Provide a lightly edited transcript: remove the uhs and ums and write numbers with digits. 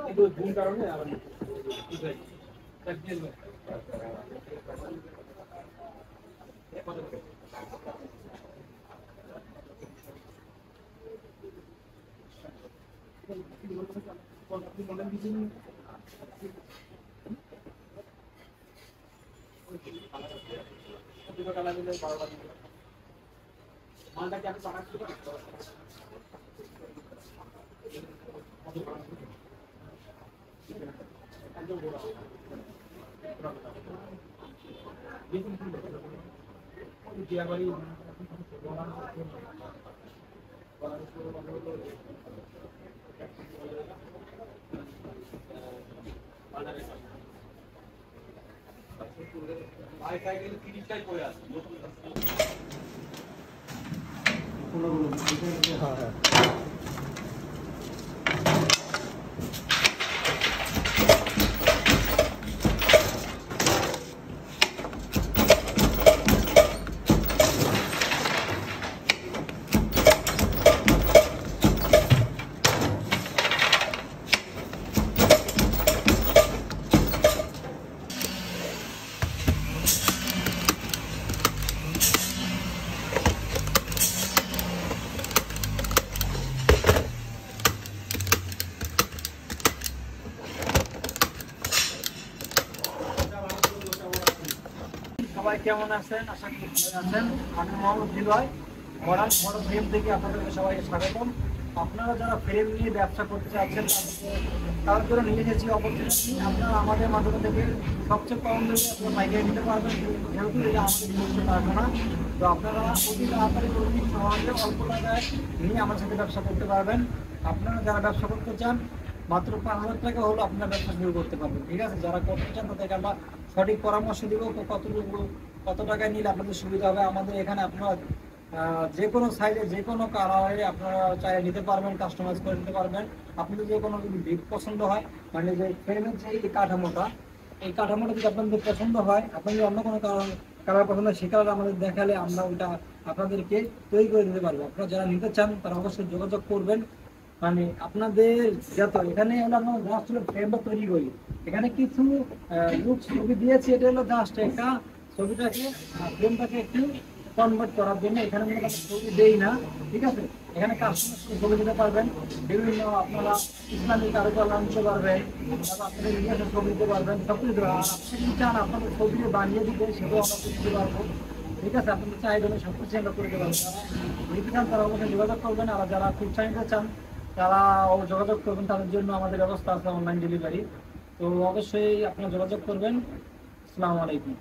কিন্তু ভুল কারণে আর মালটাকে আমি পাঠাচ্ছি সবাই কেমন আছেন? আশা করি ভালো আছেন। আমি মোহাম্মদ হৃদয় মডার্ন ফ্রেম থেকে আপনাদেরকে সবাইকে স্বাগতম। আপনারা যারা ফ্রেম নিয়ে ব্যবসা করতে চাচ্ছেন তাদের জন্য নিয়ে এসেছি অপরচুনিটি। আপনারা আমাদের মাধ্যমে থেকে সবচেয়ে কম দামে আপনারা পাইকারি নিতে পারবেন, যেহেতু এটা আমাদের করতে পারবো না। তো আপনারা অতি তাড়াতাড়ি অতি সহজে অল্প টাকায় নিয়ে আমার সাথে ব্যবসা করতে পারবেন। আপনারা যারা ব্যবসা করতে চান মাত্র 5,000 টাকা হলো আপনার ব্যবসা শুরু করতে পারবেন, ঠিক আছে? যারা করতে চান তাদেরকে আমরা সঠিক পরামর্শ দিব কত টাকায় নিলে আপনাদের সুবিধা হবে। আমাদের এখানে আপনারা যে কোনো সাইজে যে কোনো কালারে আপনারা চাইলে নিতে পারবেন, কাস্টমাইজ করে নিতে পারবেন। আপনাদের যে কোনো যদি ভিড পছন্দ হয়, মানে যে ফ্রেমের যে এই কাঠামোটা যদি আপনাদের পছন্দ হয়, আপনাদের অন্য কোনো কালার পছন্দ হয়, সে কালার আমাদের দেখালে আমরা ওইটা আপনাদেরকে তৈরি করে দিতে পারবো। আপনারা যারা নিতে চান তারা অবশ্যই যোগাযোগ করবেন। মানে আপনাদের যত এখানে হলো আমরা জাস্ট হলো ফ্রেমটা তৈরি করি, এখানে কিছু লুক ছবি দিয়েছি, এটা হলো জাস্ট একটা ছবিটাকে ফ্রেমটাকে একটু কনভার্ট করার জন্য। এখানে আমরা ছবি দেই না, ঠিক আছে? এখানে কাস্টমার ছবি দিতে পারবেন, বিভিন্ন আপনারা ইসলামিক কারুকলা নিতে পারবেন, তারপর আপনাদের ইতিহাসের ছবি দিতে পারবেন, সব কিছু দেবেন। আর আপনি যদি চান আপনাদের ছবি বানিয়ে দিতে, সেটাও আমরা দিতে পারবো, ঠিক আছে? আপনাদের চাহিদা অনুযায়ী সব কিছু আমরা করে দিতে পারবো। যারা নিতে চান তারা অবশ্যই যোগাযোগ করবেন, আর যারা খুব চাইতে চান তারা যোগাযোগ করবেন, তাদের জন্য আমাদের ব্যবস্থা আছে অনলাইন ডেলিভারি। তো অবশ্যই আপনারা যোগাযোগ করবেন। আসসালামু আলাইকুম।